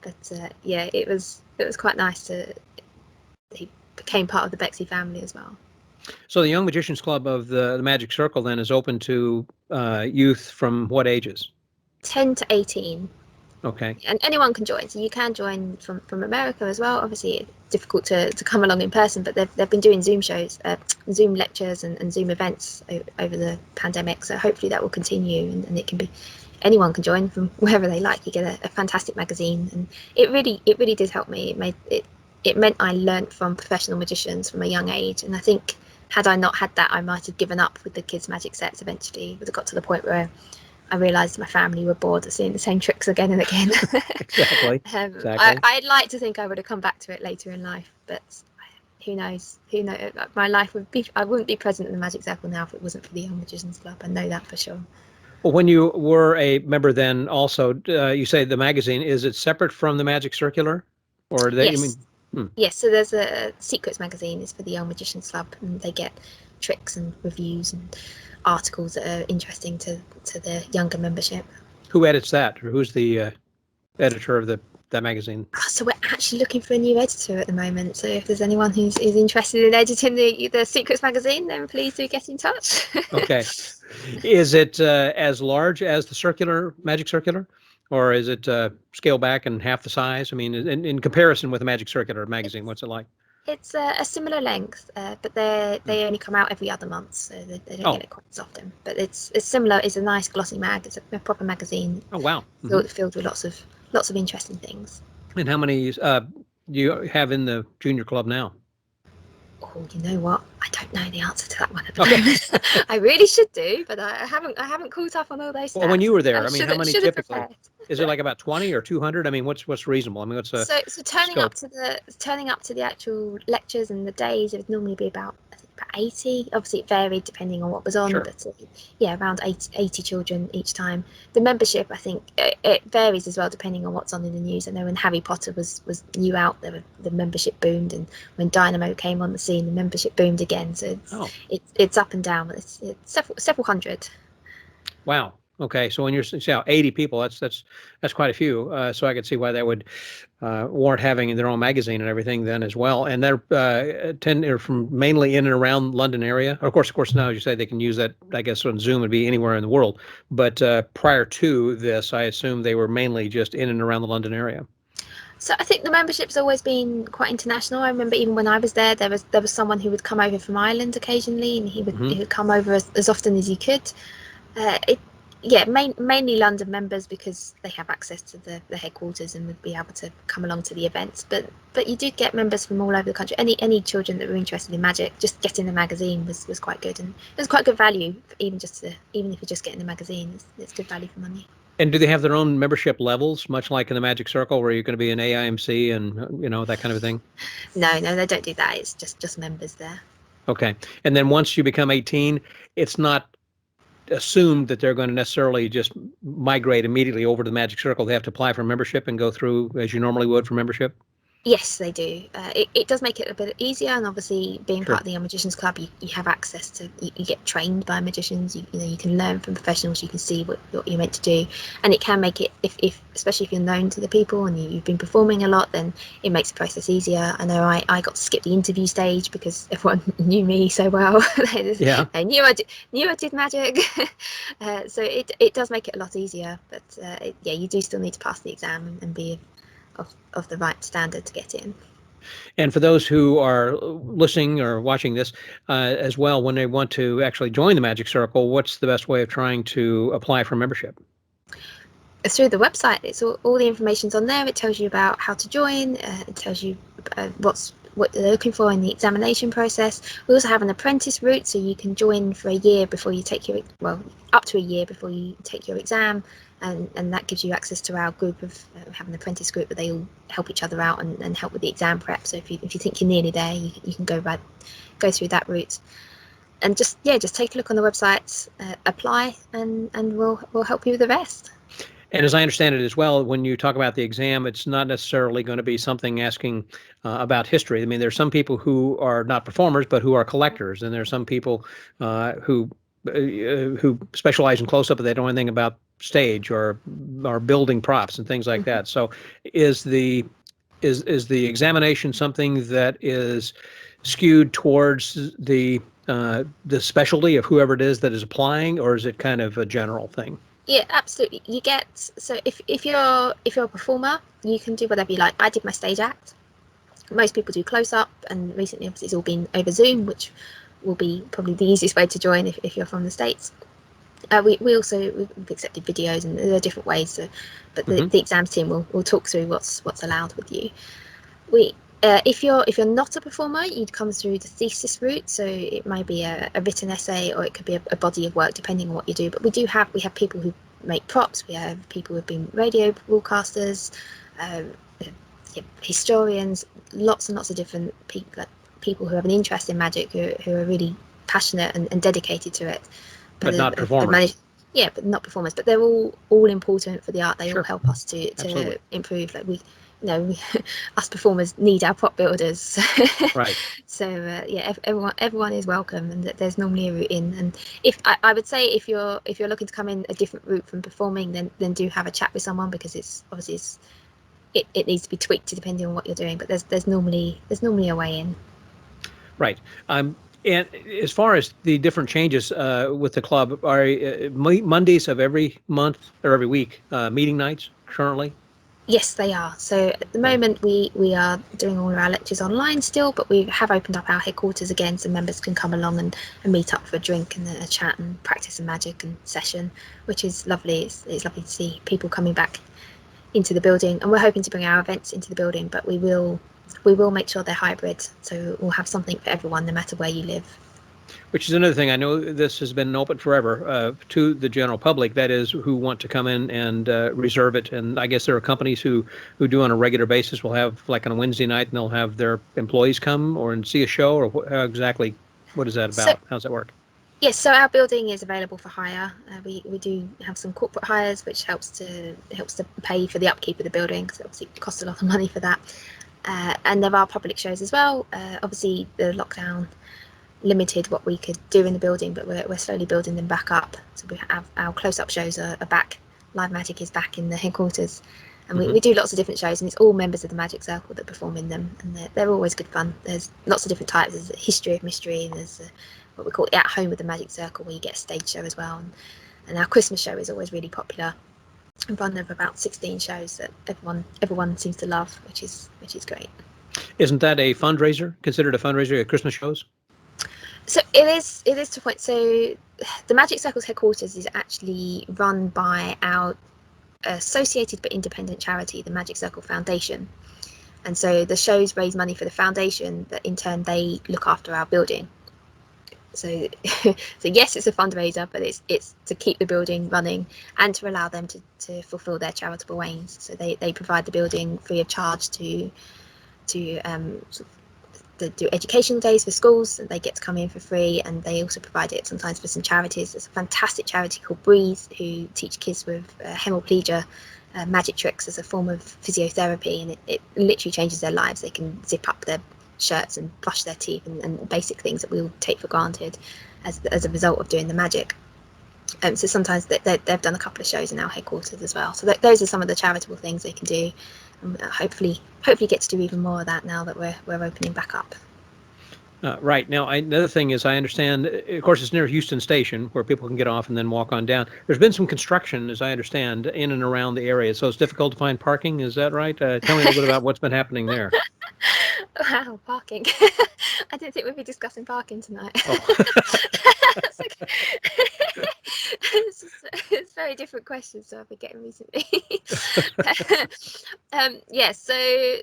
But yeah, it was quite nice he became part of the Bexley family as well. So the Young Magicians Club of the Magic Circle then is open to youth from what ages? 10 to 18. Okay. And anyone can join. So you can join from America as well. Obviously, it's difficult to come along in person, but they've been doing Zoom shows, Zoom lectures and Zoom events over the pandemic. So hopefully that will continue, and it can be anyone can join from wherever they like. You get a fantastic magazine, and it really did help me. It meant I learnt from professional magicians from a young age, and I think had I not had that, I might have given up with the kids' magic sets eventually. It would have got to the point where I realised my family were bored of seeing the same tricks again and again. Exactly. I'd like to think I would have come back to it later in life, but who knows? My life I wouldn't be present in the Magic Circle now if it wasn't for the Young Magicians Club. I know that for sure. Well, when you were a member then also, you say the magazine, is it separate from the Magic Circular? Or they, yes. Yes, so there's a Secrets magazine. It's for the Young Magicians Club, and they get tricks and reviews and articles that are interesting to the younger membership. Who edits that? Or who's the editor of that magazine? So we're actually looking for a new editor at the moment. So if there's anyone who's interested in editing the Secrets magazine, then please do get in touch. Okay. Is it as large as the Magic Circular? Or is it scaled back and half the size? I mean, in comparison with the Magic Circular magazine, what's it like? It's a similar length, but they only come out every other month, so they don't get it quite as often. But it's similar. It's a nice glossy mag. It's a proper magazine. Oh wow! Filled with lots of interesting things. And how many do you have in the junior club now? Oh, you know what? I don't know the answer to that one at the moment. I really should do, but I haven't caught up on all those stats. Well, when you were there, I mean, how many typically? Prepared. Is it like about 20 or 200? I mean, what's reasonable? I mean, what's a so turning up to the actual lectures and the days, it would normally be about 80. Obviously, it varied depending on what was on, sure. But around 80 children each time. The membership, I think, it varies as well depending on what's on in the news. I know when Harry Potter was new out, the membership boomed, and when Dynamo came on the scene, the membership boomed again. So it's up and down. It's several hundred. Wow. Okay, so when you're 80 people, that's quite a few. So I could see why that would warrant having their own magazine and everything then as well. And they're from mainly in and around London area. Of course, now as you say, they can use that. I guess on Zoom would be anywhere in the world. But prior to this, I assume they were mainly just in and around the London area. So I think the membership's always been quite international. I remember even when I was there was someone who would come over from Ireland occasionally, and he would come over as often as he could. Mainly London members because they have access to the headquarters and would be able to come along to the events. But you did get members from all over the country. Any children that were interested in magic, just getting the magazine was quite good, and it was quite good value. Even if you're just getting the magazine, it's good value for money. And do they have their own membership levels, much like in the Magic Circle, where you're going to be an AIMC and that kind of thing? No, they don't do that. It's just members there. Okay, and then once you become 18, it's not assumed that they're going to necessarily just migrate immediately over to the Magic Circle. They have to apply for membership and go through as you normally would for membership? Yes, they do. It does make it a bit easier, and obviously being Sure. part of the Young Magicians Club, you have access to, you get trained by magicians, you can learn from professionals, you can see what you're meant to do, and it can make it, if especially if you're known to the people and you've been performing a lot, then it makes the process easier. I know I got to skip the interview stage because everyone knew me so well. Yeah. They knew I did magic. So it does make it a lot easier, but you do still need to pass the exam and be of the right standard to get in. And for those who are listening or watching this as well, when they want to actually join the Magic Circle, what's the best way of trying to apply for membership? Through the website. It's all the information's on there. It tells you about how to join. It tells you what they're looking for in the examination process. We also have an apprentice route, so you can join for a year before you take up to a year before you take your exam, and that gives you access to our group of we have an apprentice group where they all help each other out and help with the exam prep. So if you think you're nearly there, you can go through that route. and just take a look on the website, apply, and we'll help you with the rest. And as I understand it as well, when you talk about the exam, it's not necessarily going to be something asking about history. I mean, there's some people who are not performers, but who are collectors, and there's some people who specialize in close-up, but they don't know anything about stage or building props and things like that. So, is the examination something that is skewed towards the specialty of whoever it is that is applying, or is it kind of a general thing? Yeah, absolutely. You get, so if you're a performer, you can do whatever you like. I did my stage act. Most people do close up, and recently obviously it's all been over Zoom, which will be probably the easiest way to join if you're from the States. We've accepted videos, and there are different ways. But the exams team will talk through what's allowed with you. If you're not a performer, you'd come through the thesis route. So it might be a written essay, or it could be a body of work, depending on what you do. But we have people who make props. We have people who've been radio broadcasters, historians, lots and lots of different people. Like people who have an interest in magic, who are really passionate and dedicated to it. But not performers. But not performers. But they're all important for the art. They all help us to improve. Like us performers need our prop builders. Right. So everyone is welcome, and there's normally a route in. And if I would say if you're looking to come in a different route from performing, then do have a chat with someone, because it needs to be tweaked depending on what you're doing. But there's normally a way in. Right. And as far as the different changes with the club, are Mondays of every month or every week meeting nights currently? Yes, they are. So at the moment, we are doing all of our lectures online still, but we have opened up our headquarters again, so members can come along and meet up for a drink and a chat and practice a magic and session, which is lovely. It's lovely to see people coming back into the building, and we're hoping to bring our events into the building, but we will make sure they're hybrid, so we'll have something for everyone, no matter where you live. Which is another thing. I know this has been open forever to the general public, that is, who want to come in and reserve it. And I guess there are companies who do on a regular basis. Will have, like on a Wednesday night, and they'll have their employees come and see a show, or what is that about? How does that work? Yes, so our building is available for hire. We do have some corporate hires, which helps to pay for the upkeep of the building, because it obviously costs a lot of money for that. And there are public shows as well. Obviously, the lockdown limited what we could do in the building, but we're slowly building them back up. So we have our close-up shows are back. Live Magic is back in the headquarters, and we do lots of different shows, and it's all members of the Magic Circle that perform in them, and they're always good fun. There's lots of different types. There's a history of mystery, and there's what we call At Home with the Magic Circle, where you get a stage show as well. And our Christmas show is always really popular. We've run of about 16 shows that everyone seems to love, which is great. Isn't that a fundraiser? Considered a fundraiser at Christmas shows? So it is to a point. So the Magic Circle's headquarters is actually run by our associated but independent charity, the Magic Circle Foundation. And so the shows raise money for the foundation, that in turn they look after our building. So yes, it's a fundraiser, but it's to keep the building running and to allow them to fulfill their charitable aims. So they provide the building free of charge to do educational days for schools, and they get to come in for free, and they also provide it sometimes for some charities. There's a fantastic charity called Breathe, who teach kids with hemiplegia magic tricks as a form of physiotherapy, and it literally changes their lives. They can zip up their shirts and brush their teeth and basic things that we all take for granted as a result of doing the magic. So sometimes they've done a couple of shows in our headquarters as well. So those are some of the charitable things they can do. Hopefully get to do even more of that now that we're opening back up. Right. Now, another thing is, I understand, of course, it's near Houston Station, where people can get off and then walk on down. There's been some construction, as I understand, in and around the area, so it's difficult to find parking. Is that right? Tell me a little bit about what's been happening there. Wow, parking. I didn't think we'd be discussing parking tonight. Oh. It's very different questions that I've been getting recently. Yes, so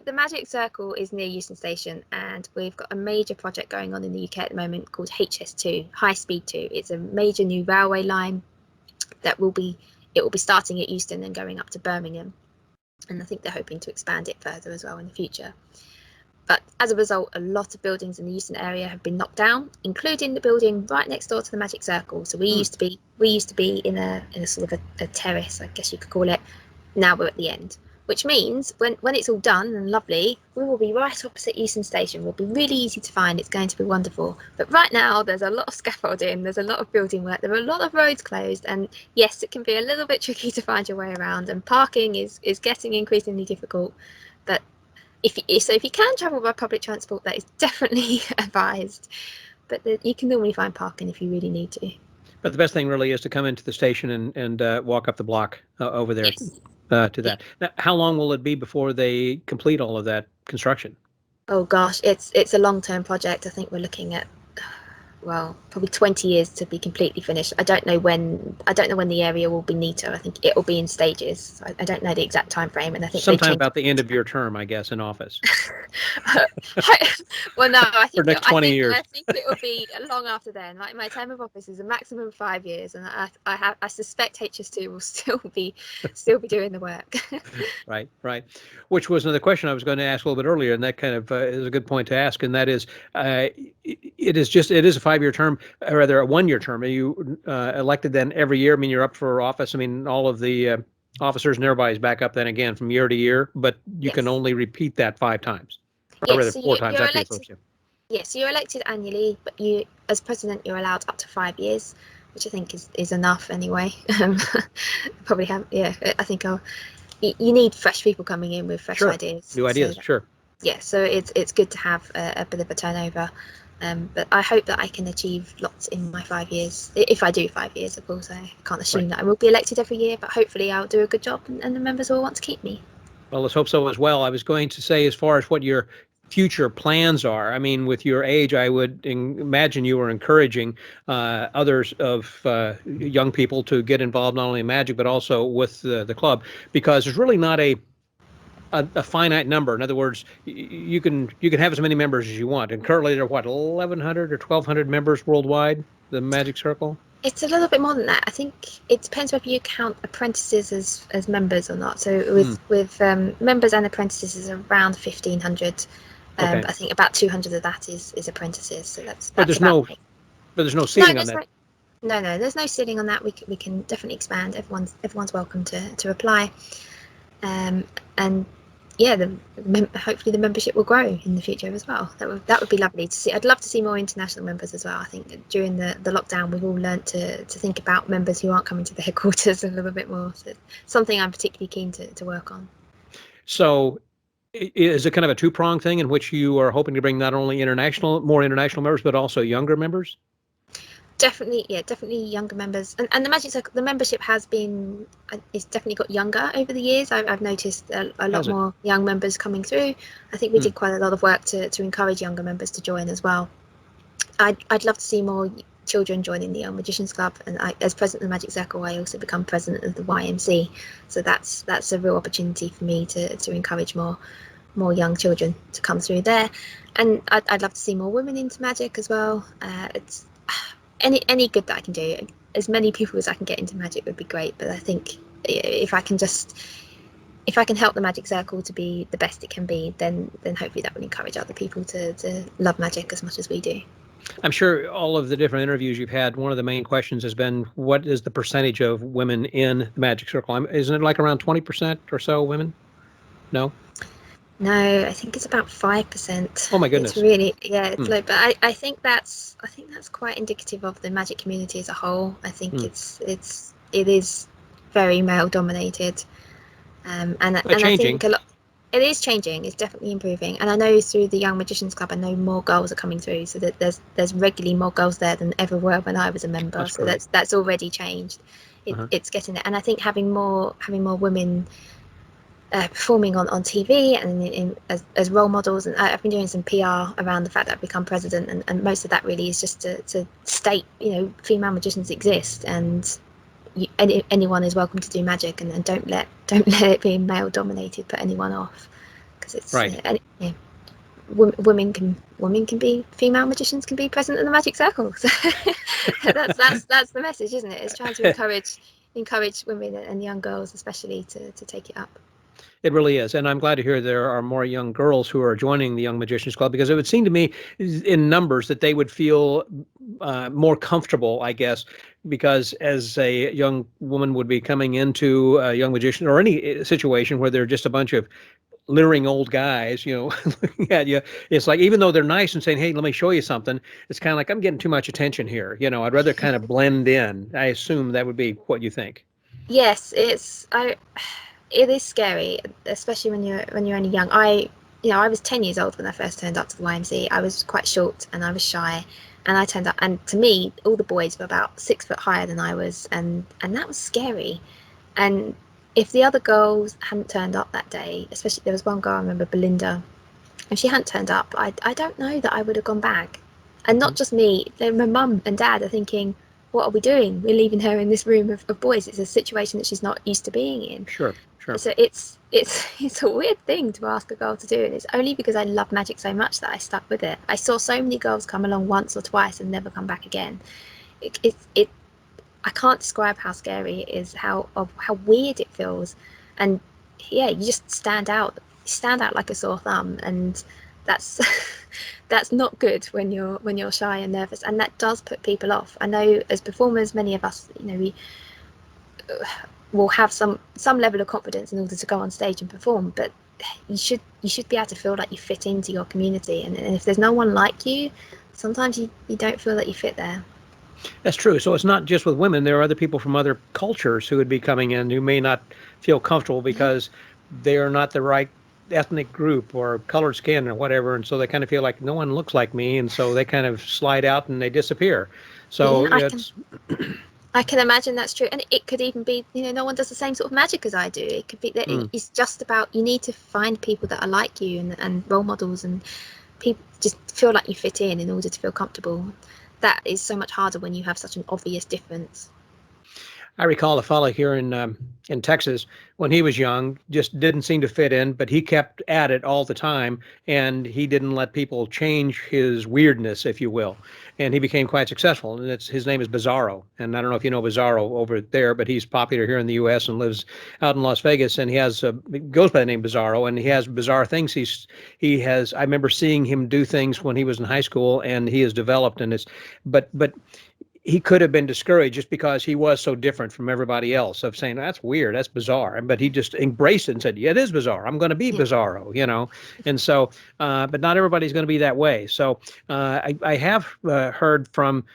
the Magic Circle is near Euston Station, and we've got a major project going on in the UK at the moment called HS2, High Speed 2. It's a major new railway line that will be starting at Euston and going up to Birmingham, and I think they're hoping to expand it further as well in the future. But as a result, a lot of buildings in the Euston area have been knocked down, including the building right next door to the Magic Circle. So we used to be in a sort of a terrace, I guess you could call it. Now we're at the end, which means when it's all done and lovely, we will be right opposite Euston Station. We'll be really easy to find. It's going to be wonderful. But right now, there's a lot of scaffolding. There's a lot of building work. There are a lot of roads closed. And yes, it can be a little bit tricky to find your way around. And parking is getting increasingly difficult. But if you can travel by public transport, that is definitely advised. But you can normally find parking if you really need to. But the best thing really is to come into the station and walk up the block over there. Yes. To that. Now, how long will it be before they complete all of that construction? Oh gosh, it's a long-term project. I think we're looking at, well, probably 20 years to be completely finished. I don't know when the area will be neater. I think it will be in stages. I don't know the exact time frame, and I think sometime about the end of your term, I guess, in office. Well, no, I think for next 20 years. I think it will be long after then. Like, my term of office is a maximum of 5 years, and I suspect HS2 will still be doing the work. Right. Which was another question I was going to ask a little bit earlier, and that kind of is a good point to ask, and that is, it is a 5-year term, or rather a 1-year term. Are you elected then every year? I mean, you're up for office. I mean, all of the officers and everybody's back up then again from year to year, but you can only repeat that 5 times. Or rather, 4 times. Yes, you're elected annually, but you, as president, you're allowed up to 5 years, which I think is enough anyway. Probably have, I think you need fresh people coming in with fresh ideas. New ideas, sure. Yeah, so it's good to have a bit of a turnover. But I hope that I can achieve lots in my 5 years. If I do 5 years, of course, I can't assume that I will be elected every year, but hopefully I'll do a good job and the members will want to keep me. Well, let's hope so as well. I was going to say, as far as what your future plans are, I mean, with your age, I would imagine you are encouraging others of young people to get involved not only in magic, but also with the club, because there's really not a finite number. In other words, you can have as many members as you want. And currently there are 1,100 or 1,200 members worldwide, the Magic Circle? It's a little bit more than that. I think it depends whether you count apprentices as members or not. So with members and apprentices is around 1,500. I think about 200 of that is apprentices. So that's but there's no ceiling on that. No, there's no ceiling on that. We can definitely expand. Everyone's welcome to apply. And yeah, hopefully the membership will grow in the future as well. That would be lovely to see. I'd love to see more international members as well. I think during the lockdown, we've all learnt to think about members who aren't coming to the headquarters a little bit more. So something I'm particularly keen to work on. So is it kind of a two-pronged thing in which you are hoping to bring not only more international members, but also younger members? Definitely younger members, and the Magic Circle, the membership it's definitely got younger over the years. I've noticed a lot more young members coming through. I think we did quite a lot of work to encourage younger members to join as well. I'd love to see more children joining the Young Magicians Club, and as president of the Magic Circle, I also become president of the YMC. So that's a real opportunity for me to encourage more young children to come through there, and I'd love to see more women into magic as well. It's any good that I can do, as many people as I can get into magic would be great. But I think if I can help the Magic Circle to be the best it can be, then hopefully that will encourage other people to love magic as much as we do. I'm sure all of the different interviews you've had, one of the main questions has been, what is the percentage of women in the Magic Circle? Isn't it like around 20% or so women? No? No, I think it's about 5%. Oh my goodness! It's really, it's low, but I think that's quite indicative of the magic community as a whole. I think it is very male dominated, and I think a lot. It is changing. It's definitely improving, and I know through the Young Magicians Club, I know more girls are coming through. So that there's regularly more girls there than ever were when I was a member. That's already changed. It's getting there, and I think having more women performing on TV and as role models, and I've been doing some PR around the fact that I've become president, and most of that really is just to state, female magicians exist, and anyone is welcome to do magic, and don't let it be male dominated, put anyone off, because it's right. Women can be, female magicians can be president of the Magic Circle. So that's the message, isn't it? It's trying to encourage women and young girls especially to take it up. It really is. And I'm glad to hear there are more young girls who are joining the Young Magicians Club, because it would seem to me in numbers that they would feel more comfortable, I guess, because as a young woman would be coming into a young magician or any situation where they're just a bunch of leering old guys, looking at you, it's like, even though they're nice and saying, hey, let me show you something, it's kind of like, I'm getting too much attention here. I'd rather kind of blend in. I assume that would be what you think. Yes, it is scary, especially when you're only young. I was 10 years old when I first turned up to the YMCA. I was quite short and I was shy, and I turned up, and to me, all the boys were about 6 foot higher than I was, and that was scary. And if the other girls hadn't turned up that day, especially there was one girl, I remember, Belinda, if she hadn't turned up, I don't know that I would have gone back. And not just me, my mum and dad are thinking, what are we doing? We're leaving her in this room of boys. It's a situation that she's not used to being in. Sure. So it's a weird thing to ask a girl to do, and it's only because I love magic so much that I stuck with it. I saw so many girls come along once or twice and never come back again. I can't describe how scary it is, how weird it feels, and yeah, you just stand out like a sore thumb, and that's that's not good when you're shy and nervous, and that does put people off. I know as performers, many of us, we will have some level of confidence in order to go on stage and perform, but you should be able to feel like you fit into your community, and if there's no one like you, sometimes you don't feel that you fit there. That's true. So it's not just with women. There are other people from other cultures who would be coming in who may not feel comfortable because they are not the right ethnic group or colored skin or whatever, and so they kind of feel like no one looks like me, and so they kind of slide out and they disappear. So I can imagine that's true, and it could even be, no one does the same sort of magic as I do. It could be that it's just about, you need to find people that are like you, and role models, and people just feel like you fit in order to feel comfortable. That is so much harder when you have such an obvious difference. I recall a fellow here in Texas when he was young, just didn't seem to fit in, but he kept at it all the time, and he didn't let people change his weirdness, if you will. And he became quite successful. And his name is Bizarro. And I don't know if you know Bizarro over there, but he's popular here in the U.S. and lives out in Las Vegas. And he goes by the name Bizarro, and he has bizarre things. I remember seeing him do things when he was in high school, and he has developed, but he could have been discouraged just because he was so different from everybody else, of saying, that's weird, that's bizarre. But he just embraced it and said, yeah, it is bizarre. I'm going to be Bizarro, And so, but not everybody's going to be that way. So I have heard from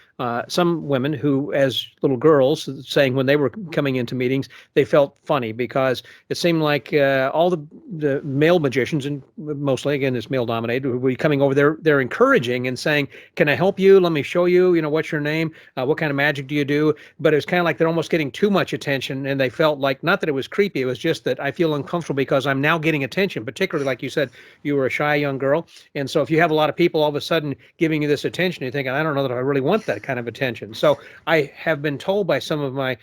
some women who, as little girls, saying when they were coming into meetings, they felt funny because it seemed like all the male magicians, and mostly, again, it's male dominated, would be coming over there. They're encouraging and saying, can I help you? Let me show you, what's your name? What kind of magic do you do? But it was kind of like they're almost getting too much attention, and they felt like, not that it was creepy, it was just that I feel uncomfortable because I'm now getting attention, particularly, like you said, you were a shy young girl. And so if you have a lot of people all of a sudden giving you this attention, you're thinking, I don't know that I really want that kind of attention. So I have been told by some of my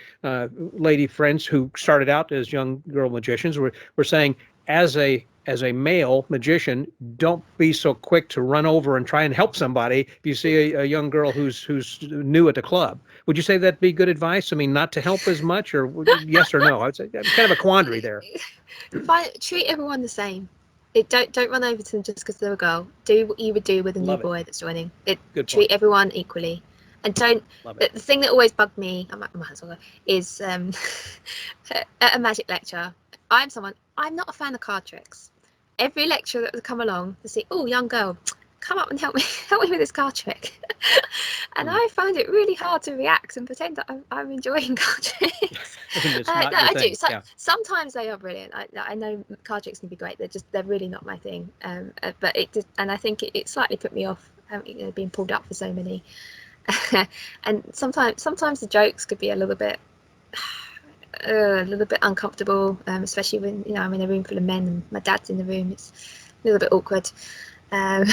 lady friends who started out as young girl magicians, were saying, as a male magician, don't be so quick to run over and try and help somebody if you see a young girl who's new at the club. Would you say that'd be good advice? I mean, not to help as much, or yes or no? I'd say kind of a quandary there. Treat everyone the same. Don't run over to them just because they're a girl. Do what you would do with a new boy that's joining. Treat everyone equally. And don't. The thing that always bugged me, I might as well go, is at a magic lecture, I'm not a fan of card tricks. Every lecturer that would come along to say, oh, young girl, come up and help me with this card trick. And I find it really hard to react and pretend that I'm enjoying card tricks. I do. Sometimes they are brilliant. I know card tricks can be great. They're really not my thing. But I think it slightly put me off, being pulled up for so many. And sometimes the jokes could be a little bit uncomfortable, especially when I'm in a room full of men and my dad's in the room. It's a little bit awkward. And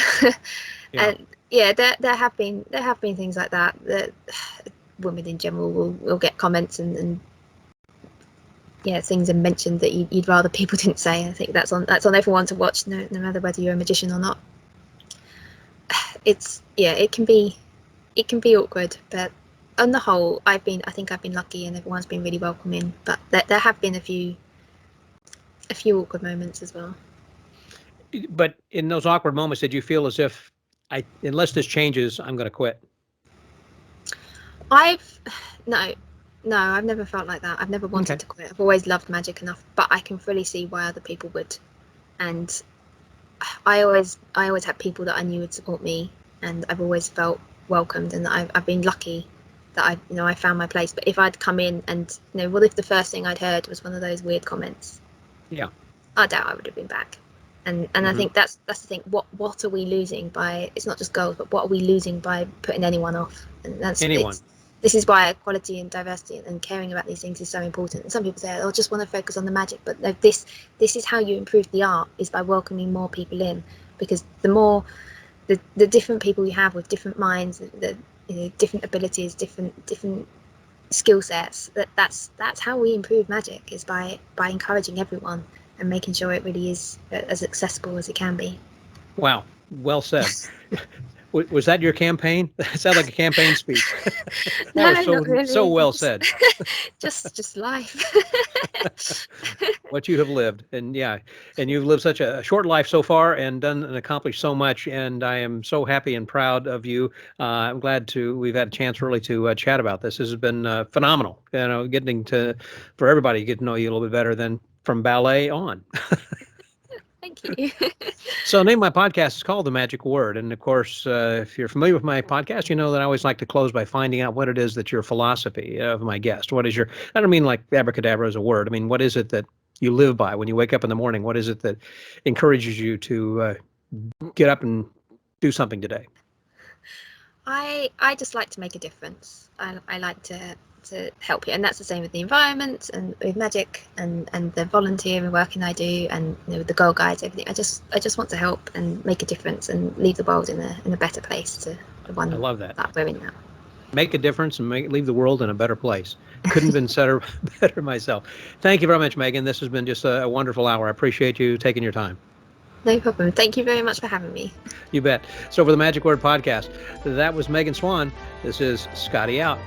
there have been things like that women in general will get comments and things are mentioned that you'd rather people didn't say. I think that's on everyone to watch, no matter whether you're a magician or not. It can be awkward, but on the whole, I think I've been lucky and everyone's been really welcoming. But there have been a few a few awkward moments as well. But in those awkward moments, did you feel as if, unless this changes, I'm going to quit? No, I've never felt like that. I've never wanted to quit. I've always loved magic enough, but I can fully see why other people would. And I always had people that I knew would support me, and I've always felt welcomed, and I've been lucky that I found my place. But if I'd come in and what if the first thing I'd heard was one of those weird comments? Yeah, I doubt I would have been back. And I think that's the thing. What are we losing by? It's not just girls, but what are we losing by putting anyone off? And that's anyone. This is why equality and diversity and caring about these things is so important. And some people say, "I just want to focus on the magic," but no, this is how you improve the art, is by welcoming more people in. Because the more the different people you have with different minds, the different abilities, different skill sets, that's how we improve magic, is by encouraging everyone and making sure it really is as accessible as it can be. Wow, well said. Was that your campaign? That sounded like a campaign speech. No, not really. So well said. just life. What you have lived, and you've lived such a short life so far, and done and accomplished so much. And I am so happy and proud of you. I'm glad we've had a chance really to chat about this. This has been phenomenal. For everybody to get to know you a little bit better than from ballet on. Thank you. So the name of my podcast is called The Magic Word. And of course, if you're familiar with my podcast, you know that I always like to close by finding out what it is that your philosophy of my guest. What is I don't mean like abracadabra as a word. I mean, what is it that you live by when you wake up in the morning? What is it that encourages you to get up and do something today? I just like to make a difference. I like to help you, and that's the same with the environment and with magic and the volunteering working I do, and with the Girl Guides, everything. I just want to help and make a difference and leave the world in a better place to the one. I love that we're in now. Make a difference and leave the world in a better place. Couldn't have been said better myself. Thank you very much, Megan. This has been just a wonderful hour. I appreciate you taking your time. No problem. Thank you very much for having me. You bet. So for the Magic Word Podcast, that was Megan Swann. This is Scotty out.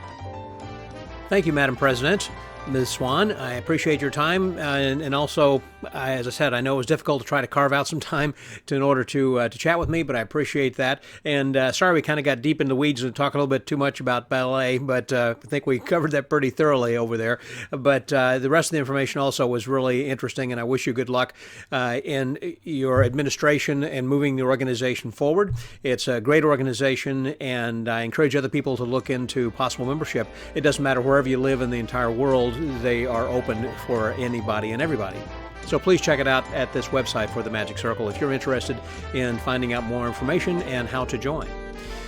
Thank you, Madam President. Ms. Swann, I appreciate your time, and also, as I said, I know it was difficult to try to carve out some time in order to chat with me, but I appreciate that. And sorry we kind of got deep in the weeds and talked a little bit too much about ballet, but I think we covered that pretty thoroughly over there. But the rest of the information also was really interesting, and I wish you good luck in your administration and moving the organization forward. It's a great organization, and I encourage other people to look into possible membership. It doesn't matter wherever you live in the entire world. They are open for anybody and everybody. So please check it out at this website for the Magic Circle if you're interested in finding out more information and how to join.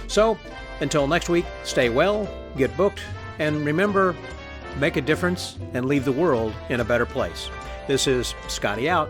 So until next week, stay well, get booked, and remember, make a difference and leave the world in a better place. This is Scotty out.